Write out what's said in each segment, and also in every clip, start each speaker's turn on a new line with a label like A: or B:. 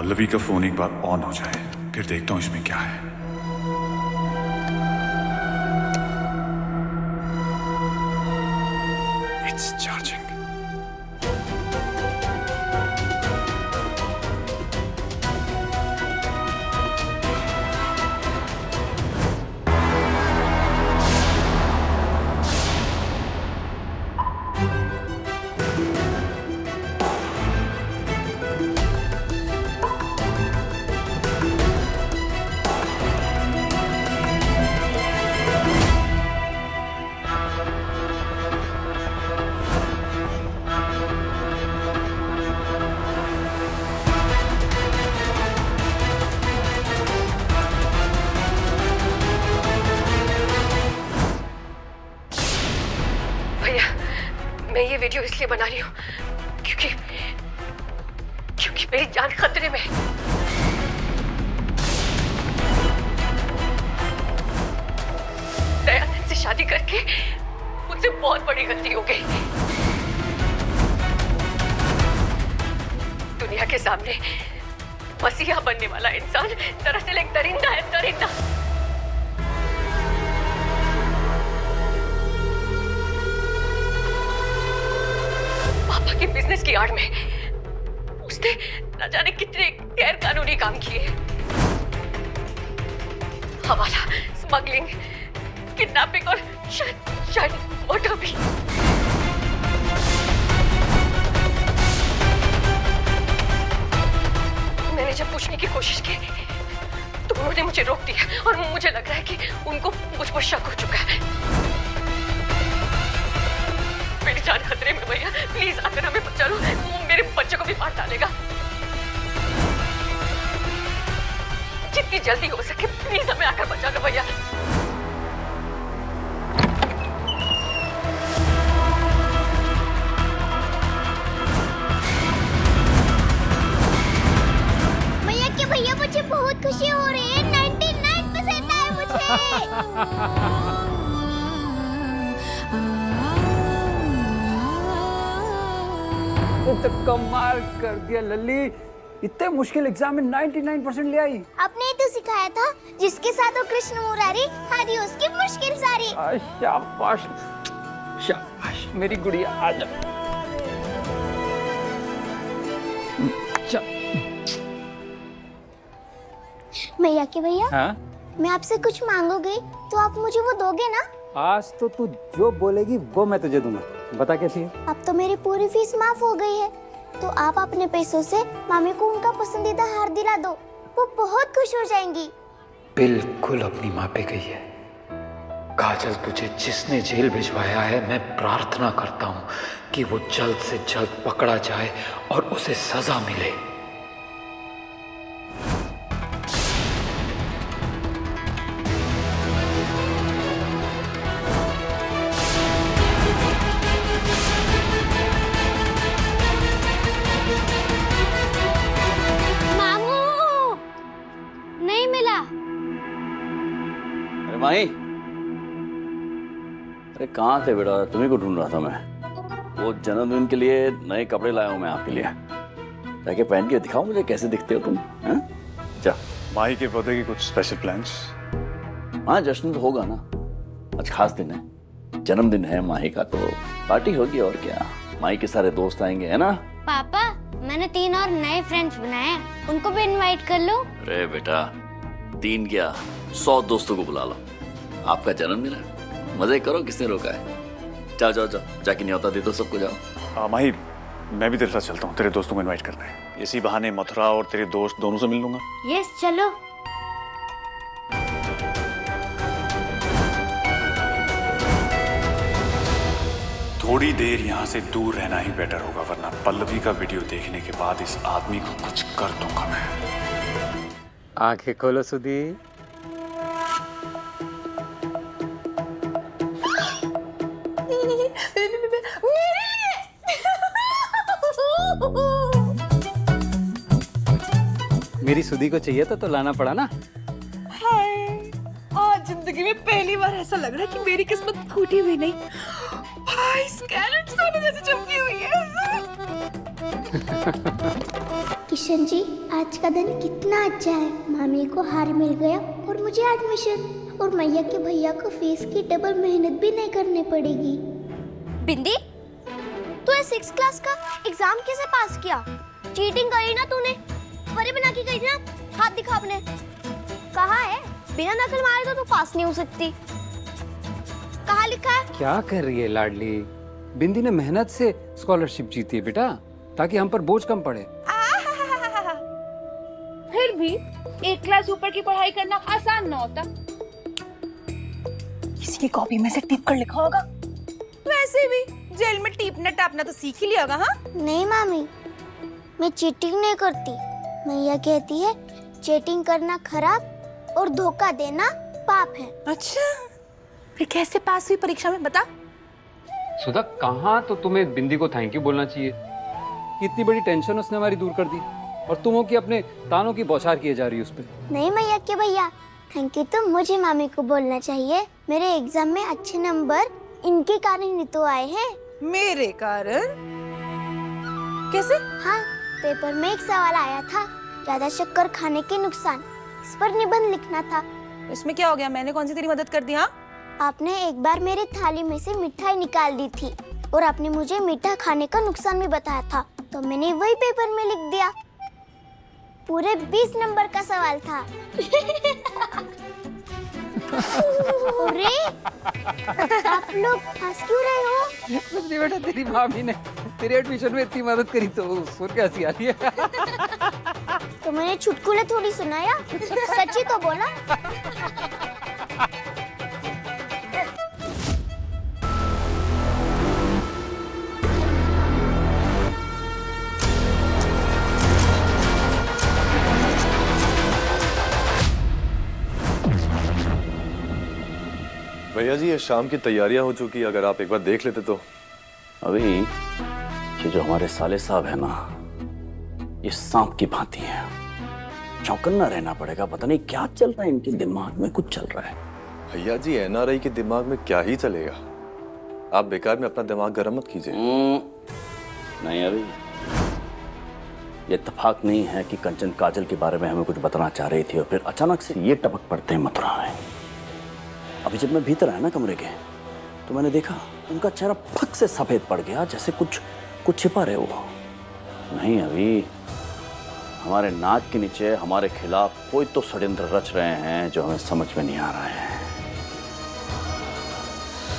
A: पल्लवी का फोन एक बार ऑन हो जाए, फिर देखता हूँ इसमें क्या है। It's charging.
B: मैं ये वीडियो इसलिए बना रही हूँ क्योंकि मेरी जान खतरे में है। दयानंद से शादी करके मुझसे बहुत बड़ी गलती हो गई। दुनिया के सामने मसीहा बनने वाला इंसान दरअसल एक दरिंदा है, दरिंदा। पापा के बिजनेस की आड़ में उसने न जाने कितने गैर कानूनी काम किए। हवाला, स्मगलिंग, किडनैपिंग और शायद मर्डर भी। मैंने जब पूछने की कोशिश की तो उन्होंने मुझे रोक दिया और मुझे लग रहा है कि उनको मुझ पर शक हो चुका है। मेरी जान खतरे में भैया, प्लीज आकर हमें बचा लो। मेरे बच्चे को भी मार डालेगा। जितनी जल्दी हो सके प्लीज हमें आकर बचा लो भैया।
C: भैया कि भैया मुझे बहुत खुशी हो रही है। 99% आए मुझे।
D: तो कमाल कर दिया लल्ली, इतने मुश्किल एग्जाम में 99% ले आई।
C: आपने ही तो सिखाया था, जिसके साथ हो कृष्ण मुरारी, हारी उसकी मुश्किल सारी।
D: शाबाश शाबाश मेरी गुड़िया, आ जा।
C: भैया के भैया,
D: हाँ?
C: मैं आपसे कुछ मांगोगी तो आप मुझे वो दोगे ना?
D: आज तो तू जो बोलेगी वो मैं तुझे दूंगा। बता कैसी है?
C: अब तो मेरी पूरी फीस माफ हो गई है, तो आप अपने पैसों से मामी को उनका पसंदीदा हार दिला दो, वो बहुत खुश हो जाएंगी।
E: बिल्कुल अपनी माँ पे गई है। काजल, तुझे जिसने जेल भिजवाया है, मैं प्रार्थना करता हूँ कि वो जल्द से जल्द पकड़ा जाए और उसे सजा मिले।
F: माही, अरे कहाँ थे बेटा? तुम्ही को ढूंढ रहा था मैं। वो जन्मदिन के लिए नए कपड़े लाया हूँ मैं आपके लिए। जाके पहन के दिखाओ मुझे कैसे दिखते हो तुम। जा।
A: माही के बर्थडे की कुछ स्पेशल प्लान्स?
F: हाँ, जश्न तो होगा ना, आज खास दिन है, जन्मदिन है माही का, तो पार्टी होगी और क्या। माही के सारे दोस्त आएंगे, है ना?
C: पापा, मैंने 3 और नए फ्रेंड्स बनाए हैं, उनको भी इनवाइट कर लो।
F: अरे बेटा, 3 क्या 100 दोस्तों को बुला लो। आपका जन्मदिन है, मजे करो, किसने रोका है। जाओ जाओ जाओ, जाके न्योता दे दो सबको, जाओ।
A: माही, मैं भी तेरे साथ चलता हूँ, तेरे दोस्तों को इनवाइट करना है। इसी बहाने मथुरा और तेरे दोस्त दोनों से मिल लूंगा।
C: यस, चलो।
A: थोड़ी देर यहाँ से दूर रहना ही बेटर होगा, वरना पल्लवी का वीडियो देखने के बाद इस आदमी को कुछ कर दूंगा मैं।
D: आंखें खोलो सुधी। मेरी सुधी को चाहिए तो लाना पड़ा ना।
G: हाय, आज जिंदगी में पहली बार ऐसा लग रहा है कि मेरी किस्मत फूटी हुई नहीं, भाई स्कैलेट सोने जैसे चमकी हुई है।
C: किशन जी, आज का दिन कितना अच्छा है। मामी को हार मिल गया और मुझे एडमिशन, और मैया के भैया को फीस की डबल मेहनत भी नहीं करनी पड़ेगी।
H: बिंदी, तूने 6th क्लास का एग्जाम कैसे पास किया? चीटिंग करी ना तूने? परे बना के गई थी ना? हाथ दिखा अपने। कहाँ है? बिना नकल मारे तो तू पास नहीं हो सकती। कहाँ लिखा है?
D: क्या कर रही है लाडली? बिंदी ने मेहनत से स्कॉलरशिप जीती है बेटा, ताकि हम पर बोझ कम पड़े।
G: फिर भी 1 क्लास ऊपर की पढ़ाई करना आसान ना होता। किसी की कॉपी में से टिप कर लिखा होगा। वैसे भी जेल में टीपना टापना तो सीख ही लिया होगा। हाँ?
C: नहीं मामी, मैं चीटिंग नहीं करती। मैया कहती है चीटिंग करना खराब और धोखा देना पाप है।
G: अच्छा, फिर कैसे पास हुई परीक्षा में बता?
D: सुधा, कहाँ तो तुम्हें बिंदी को थैंक यू बोलना चाहिए। इतनी बड़ी टेंशन उसने हमारी दूर कर दी, और तुम हो कि अपने तानों की बौछार किए जा रही है उस पर।
C: नहीं मैया के भैया, थैंक यू तो मुझे मामी को बोलना चाहिए। मेरे एग्जाम में अच्छे नंबर इनके कारण ही तो आए हैं।
G: मेरे कारण? कैसे?
C: हाँ, पेपर में एक सवाल आया था, ज्यादा शक्कर खाने के नुकसान। इस पर निबंध लिखना था।
G: इसमें क्या हो गया? मैंने कौन सी तेरी मदद कर दी? हाँ?
C: आपने एक बार मेरी थाली में से मिठाई निकाल दी थी, और आपने मुझे मीठा खाने का नुकसान भी बताया था, तो मैंने वही पेपर में लिख दिया। पूरे 20 नंबर का सवाल था। अरे, आप लोग हंस क्यों रहे हो?
D: कुछ नहीं बेटा, तेरी मामी ने तेरे एडमिशन में इतनी मदद करी तो सुन के हंसी आ रही है।
C: तो मैंने चुटकुले थोड़ी सुनाया, सच्ची तो बोला।
I: भैया जी, ये शाम की तैयारियां हो चुकी, अगर आप एक बार देख लेते तो।
F: अभी ये जो हमारे साले साहब है ना, ये सांप की भांति है। चौकन्ना रहना पड़ेगा। पता नहीं क्या चल रहा है इनके दिमाग में, कुछ चल रहा है।
I: भैया जी, एनआरआई के दिमाग में क्या ही चलेगा। आप बेकार में अपना दिमाग गर्म मत कीजिए।
F: नहीं, अभी ये इत्तेफाक नहीं है कि कंचन काजल के बारे में हमें कुछ बताना चाह रही थी और फिर अचानक से ये टपक पड़ते हैं मथुरा में। अभी जब मैं भीतर आया ना कमरे के, तो मैंने देखा उनका चेहरा फक से सफेद पड़ गया, जैसे कुछ छिपा रहे वो। नहीं, अभी हमारे नाक के नीचे हमारे खिलाफ कोई तो षड्यंत्र रच रहे हैं जो हमें समझ में नहीं आ रहा है।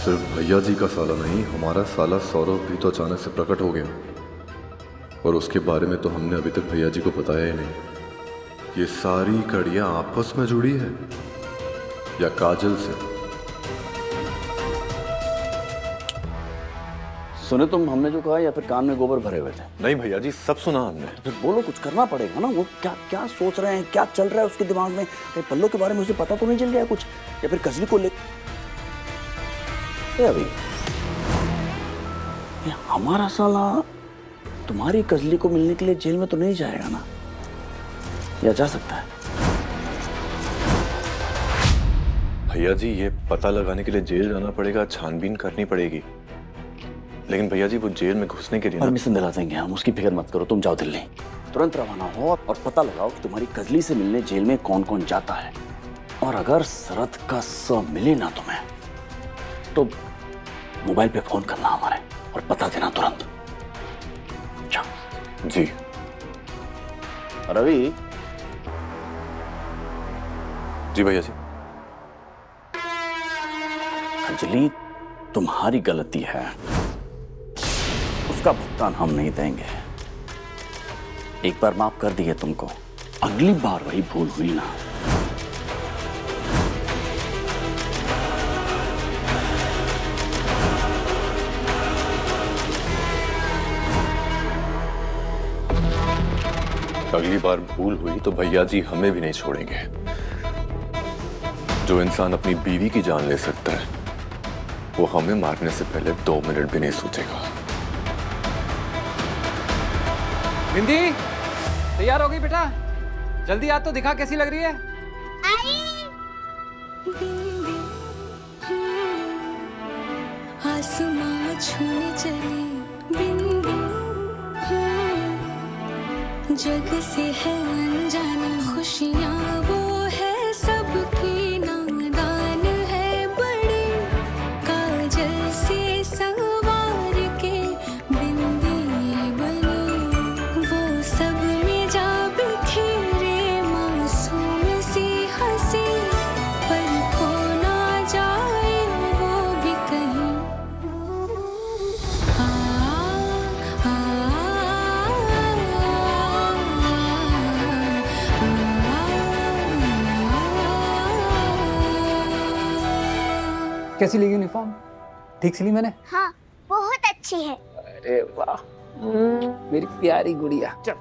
I: सिर्फ भैया जी का साला नहीं, हमारा साला सौरभ भी तो अचानक से प्रकट हो गया, और उसके बारे में तो हमने अभी तक भैया जी को बताया ही नहीं। ये सारी कड़ियां आपस में जुड़ी है या काजल से?
F: सुने तुम हमने जो कहा, या फिर कान में गोबर भरे हुए थे?
I: नहीं भैया जी, सब सुना हमने।
F: फिर बोलो, कुछ करना पड़ेगा ना। वो क्या क्या सोच रहे हैं, क्या चल रहा है उसके दिमाग में? कहीं पल्लो के बारे में उसे पता तो नहीं चल गया कुछ, या फिर कजली को ले अभी ये हमारा साला तुम्हारी कजली को मिलने के लिए जेल में तो नहीं जाएगा ना, या जा सकता है?
I: भैया जी, ये पता लगाने के लिए जेल जाना पड़ेगा, छानबीन करनी पड़ेगी। लेकिन भैया जी, वो जेल में घुसने के लिए
F: परमिशन दिला देंगे हम, उसकी फिक्र मत करो। तुम जाओ दिल्ली, तुरंत रवाना हो और पता लगाओ कि तुम्हारी कजली से मिलने जेल में कौन कौन जाता है। और अगर शरद का स मिले ना तुम्हें, तो मोबाइल पे फोन करना हमारे और बता देना तुरंत। जाओ।
I: जी।
F: रवि।
I: जी भैया जी।
F: कजली तुम्हारी गलती है, उसका भुगतान हम नहीं देंगे। एक बार माफ कर दिए तुमको, अगली बार वही भूल हुई ना।
I: अगली बार भूल हुई तो भैया जी हमें भी नहीं छोड़ेंगे। जो इंसान अपनी बीवी की जान ले सकता है, वो हमें मारने से पहले 2 मिनट भी नहीं सोचेगा।
D: बिंदी, तैयार हो गई बेटा? जल्दी आ तो दिखा, कैसी लग रही है?
J: आसमां छूने चली बिंदी, जग से है अनजाना खुशियाँ, वो है सबकी नादान है बड़ी, काजल से संवार के बिंदी बनी, वो सब में जा बिखरे मासूम सी हंसी, पर खो ना जाए वो भी कहीं।
D: कैसी लगी यूनिफॉर्म? ठीक सिली मैंने?
C: हाँ, बहुत अच्छी है।
E: अरे वाह, मेरी प्यारी गुड़िया। चल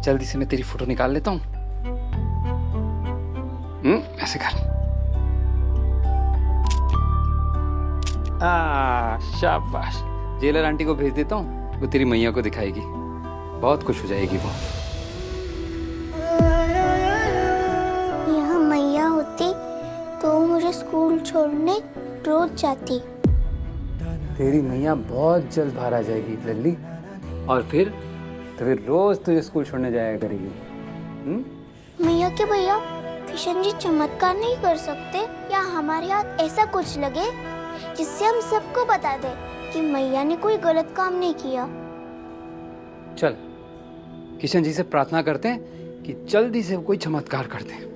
E: जल्दी से मैं तेरी फोटो निकाल लेता हूँ। ऐसे कर। शाबाश। जेलर आंटी को भेज देता हूँ, वो तेरी मैया को दिखाएगी, बहुत खुश हो जाएगी वो।
C: यहाँ मैया होती तो मुझे स्कूल छोड़ने रोज जाती।
D: तेरी मैया बहुत जल्द बाहर आ जाएगी लल्ली, और फिर रोज तुझे स्कूल छोड़ने जाया करेगी।
C: मैया के भैया, किशन जी चमत्कार नहीं कर सकते? या हमारे हाथ ऐसा कुछ लगे जिससे हम सबको बता दे कि मैया ने कोई गलत काम नहीं किया।
D: चल किशन जी से प्रार्थना करते हैं कि जल्दी से कोई चमत्कार कर दे।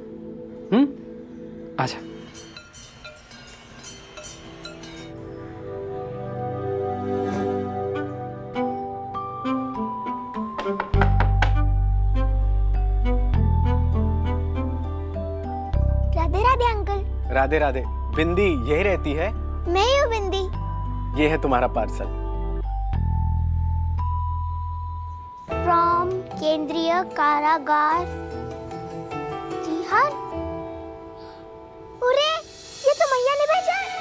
D: आजा।
C: राधे राधे अंकल।
K: राधे राधे। बिंदी यही रहती है?
C: मैं हूँ बिंदी।
K: ये है तुम्हारा पार्सल।
C: फ्रॉम केंद्रीय कारागार तिहाड़। अरे ये तो मैया ने भेजा है।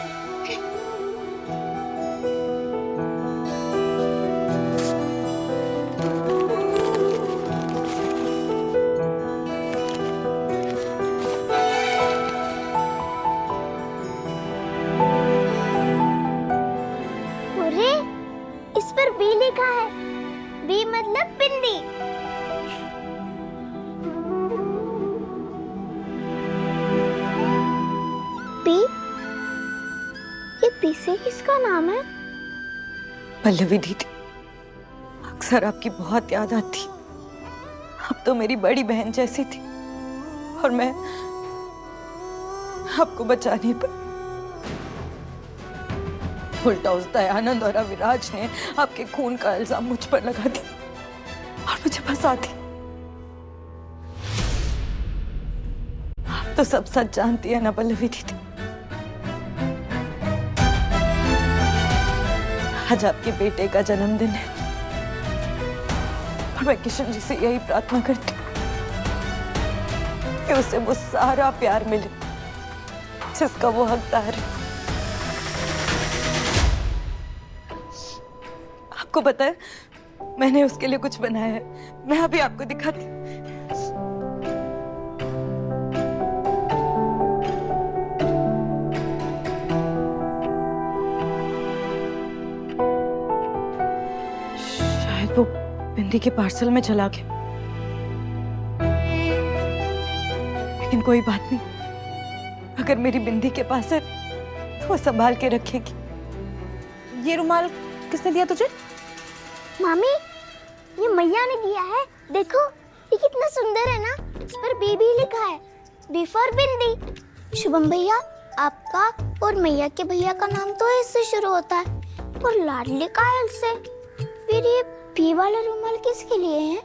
C: अरे इस पर बी लिखा है। बी मतलब बिंदी। बी? ये बी से किसका नाम है?
G: पल्लवी दीदी, अक्सर आपकी बहुत याद आती। अब तो मेरी बड़ी बहन जैसी थी, और मैं आपको बचा नहीं पाई। उल्टा उस दयानंद और अविराज ने आपके खून का इल्जाम मुझ पर लगा दिया और मुझे फंसा दी। आप तो सब सच जानती है ना पल्लवी दीदी। आज आपके बेटे का जन्मदिन है, और मैं किशन जी से यही प्रार्थना करती हूँ कि उसे वो सारा प्यार मिले जिसका वो हकदार है। आपको पता है, मैंने उसके लिए कुछ बनाया है, मैं अभी आपको दिखाती। शायद वो बिंदी के पार्सल में चला गया, लेकिन कोई बात नहीं। अगर मेरी बिंदी के पास है तो वो संभाल के रखेगी। ये रुमाल किसने दिया तुझे?
C: मामी, ये मैया ने दिया है। देखो ये कितना सुंदर है ना। इस पर बी भी लिखा है, बी फॉर बिंदी। शुभम भैया, आपका और मैया के भैया का नाम तो एस से शुरू होता है, और लाडली का एल से। फिर ये बी वाला रुमाल किसके लिए है?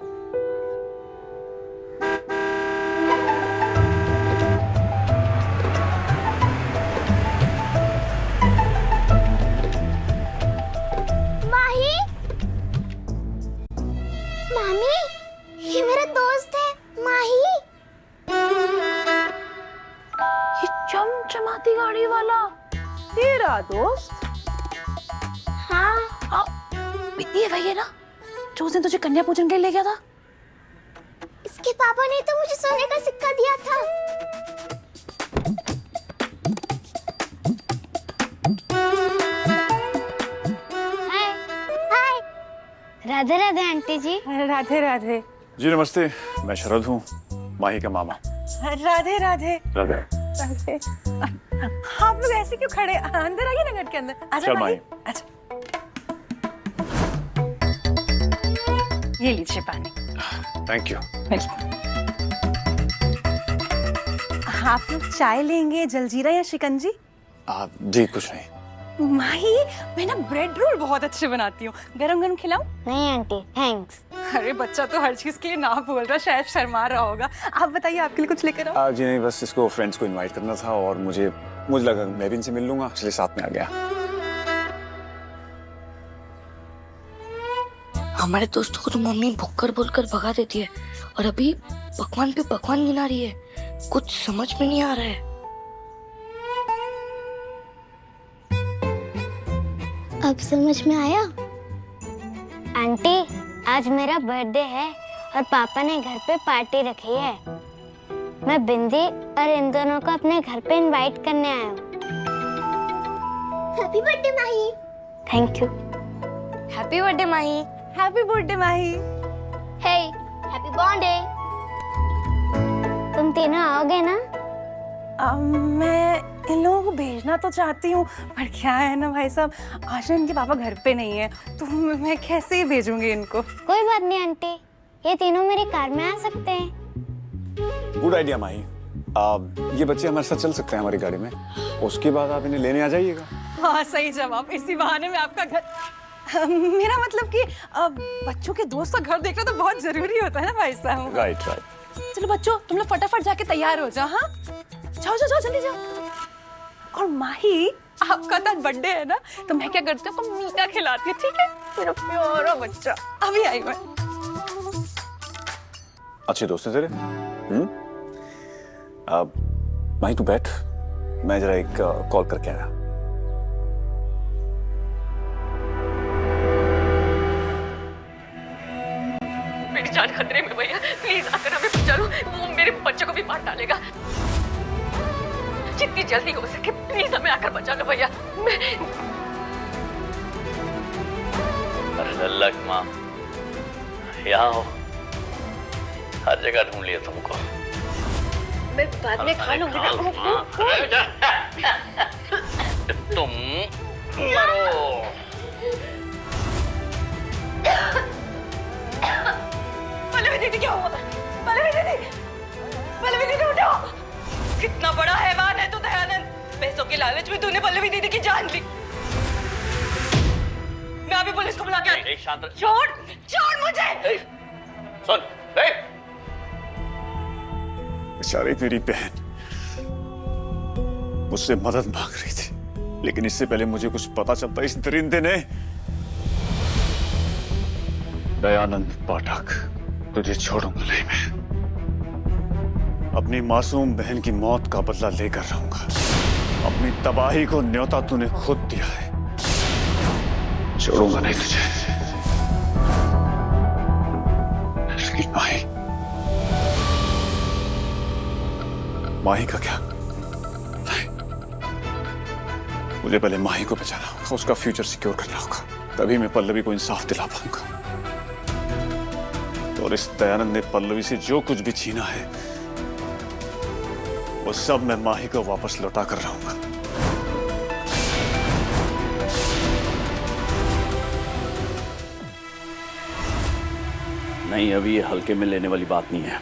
C: मामी, ये मेरा दोस्त है माही।
G: ये चमचमाती गाड़ी वाला तेरा दोस्त?
C: हाँ।
G: ये वही है ना जो उस दिन तुझे कन्या पूजन के लिए ले गया था?
C: इसके पापा ने तो मुझे सोने का सिक्का दिया था। हाय। राधे राधे आंटी जी।
G: राधे राधे।
A: जी नमस्ते, मैं शरद हूँ, माही का मामा।
G: राधे राधे।
A: राधे।
G: राधे। आप लोग ऐसे क्यों खड़े? अंदर आइए ना, गेट के अंदर। आजा
A: चल
G: माही।
A: माही।
G: अच्छा, ये लीजिए पानी।
A: Thank you.
G: आप लोग चाय लेंगे, जलजीरा या शिकंजी?
A: जी कुछ नहीं।
G: माही, मैं ना ब्रेड रोल बहुत अच्छे बनाती हूँ, गरम गरम खिलाऊं?
C: नहीं आंटी, थैंक्स।
G: अरे बच्चा तो हर चीज के लिए ना बोल रहा, शायद शर्मा रहा होगा। आप बताइए, आपके लिए कुछ लेकर आओ?
A: जी नहीं, बस इसको फ्रेंड्स को इनवाइट करना था और मुझे लगा मैं भी इनसे मिल लूंगा, इसलिए साथ में आ गया।
L: हमारे दोस्तों को तो मम्मी भुक्कर बोलकर भगा देती है और अभी पकवान पे पकवान गिना रही है। कुछ समझ में नहीं आ रहा है।
C: अब समझ में आया? आंटी, आज मेरा बर्थडे है और पापा ने घर पे पार्टी रखी है। मैं बिंदी और इन दोनों को अपने घर पे इनवाइट करने आया हूँ। Happy birthday Mahi. Thank you.
L: Happy birthday Mahi.
G: Happy birthday Mahi.
C: Hey, happy birthday. तुम तीनों आओगे ना?
G: मैं इन लोगों को भेजना तो चाहती हूँ, पर क्या है ना भाई साहब, आज इनके पापा घर पे नहीं है, तो मैं कैसे ही भेजूंगी इनको?
C: कोई बात नहीं आंटी, ये तीनों मेरी कार में आ सकते हैं।
A: गुड आइडिया माही। ये बच्चे हमारे साथ चल सकते हैं हमारी गाड़ी में, उसके बाद आप इन्हें लेने आ जाइएगा।
G: हाँ सही जवाब। इसी बहाने में आपका घर, मेरा मतलब कि बच्चों के दोस्त का घर देखना तो बहुत जरूरी होता है ना भाई साहब।
A: Right right.
G: चलो बच्चों, तुम लोग फटाफट जाके तैयार हो जाओ। हाँ जाओ जाओ जाओ, जल्दी जाओ। और माही, आपका तो बर्थडे है ना, तो मैं क्या करती हूँ, आपको मीठा खिलाती हूँ, ठीक है मेरा प्यारा बच्चा। अभी आई मैं।
A: अच्छे दोस्त हैं तेरे। माही तू बैठ, मैं जरा एक कॉल करके आया।
B: मेरी जान खतरे में भैया, प्लीज आकर हमें बचा लो, वो मेरे बच्चे को भी मार डालेगा। जितनी जल्दी हो सके प्लीज हमें आकर बचा लो भैया।
F: अरे लल्लक माँ, यहाँ हो, हर जगह ढूंढ लिया तुमको।
B: मैं बाद में खा लूंगी ना।
F: तुम मरो।
B: पल्लवी दीदी क्या हुआ? पल्लवी दीदी उठो। कितना बड़ा हैवान है तू दयानंद। पैसों के लालच में तूने पल्लवी दीदी की जान ली। मैं अभी पुलिस को बुला के आती हूँ। छोड़ मुझे।
F: सुन,
A: बेचारी मेरी बहन मुझसे मदद मांग रही थी, लेकिन इससे पहले मुझे कुछ पता चलता इस दरिंदे ने। दयानंद पाठक, तुझे छोड़ूंगा नहीं मैं। अपनी मासूम बहन की मौत का बदला लेकर रहूंगा। अपनी तबाही को न्योता तूने खुद दिया है, छोड़ूंगा नहीं तुझे। लेकिन माही का क्या? नहीं, मुझे पहले माही को बचाना होगा, उसका फ्यूचर सिक्योर करना होगा, तभी मैं पल्लवी को इंसाफ दिला पाऊंगा। और इस दयानंद ने पल्लवी से जो कुछ भी छीना है वो सब मैं माही को वापस लौटा कर रहूंगा।
F: नहीं, अभी ये हल्के में लेने वाली बात नहीं है।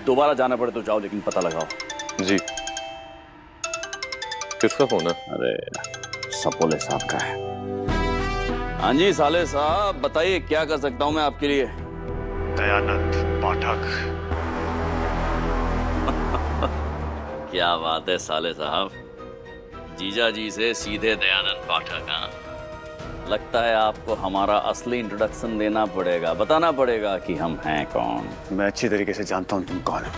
F: दोबारा जाना पड़े तो जाओ, लेकिन पता लगाओ।
I: जी, किसका फोन है?
F: अरे सपोले साहब का है। हाँ जी साले साहब, बताइए क्या कर सकता हूँ मैं आपके लिए?
A: दयानंद पाठक।
F: क्या बात है साले साहब, जीजा जी से सीधे दयानंद पाठक। हाँ, लगता है आपको हमारा असली इंट्रोडक्शन देना पड़ेगा, बताना पड़ेगा कि हम हैं कौन।
A: मैं अच्छी तरीके से जानता हूं तुम कौन हो।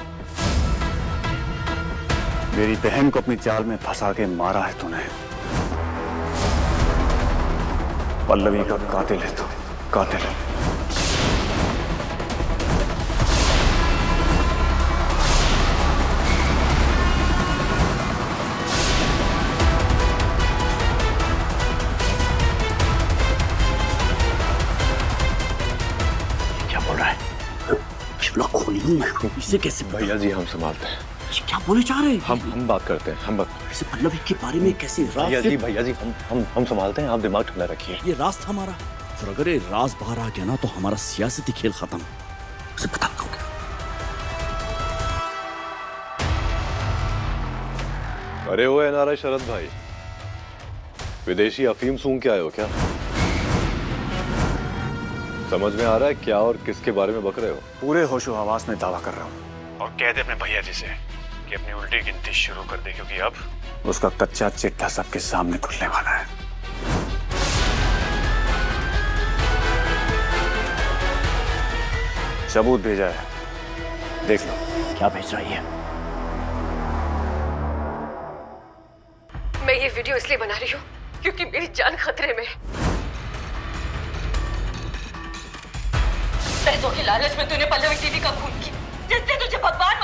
A: मेरी बहन को अपनी जाल में फंसा के मारा है तूने। पल्लवी का कातिल है तू, कातिल है।
F: इसे कैसे?
I: भैया जी हम संभालते हैं।
F: क्या बोले जा रहे हैं?
I: हम बात करते हैं। हम बात
F: इसे पल्लवी के बारे में कैसे?
I: भैया जी हम संभालते हैं। आप दिमाग ठंडा रखिए।
F: ये राज था हमारा, और अगर ये राज बाहर आ गया ना तो हमारा सियासती खेल खत्म। उसे पता दोगे?
I: अरे वो एनआरआई शरद भाई, विदेशी अफीम सूंघ के आए हो क्या? समझ में आ रहा है क्या और किसके बारे में बक रहे हो?
A: पूरे होशो हवास में दावा कर रहा हूँ, और कह दे अपने भैया जी से कि अपनी उल्टी गिनती शुरू कर दे, क्योंकि अब उसका कच्चा चिट्ठा सबके सामने खुलने वाला है। सबूत भेजा है, देख लो।
F: क्या भेज रही है?
B: मैं ये वीडियो इसलिए बना रही हूँ क्योंकि मेरी जान खतरे में है। पैसों के लालच में तूने पल्लवी दीदी का खून किया, जिससे तुझे भगवान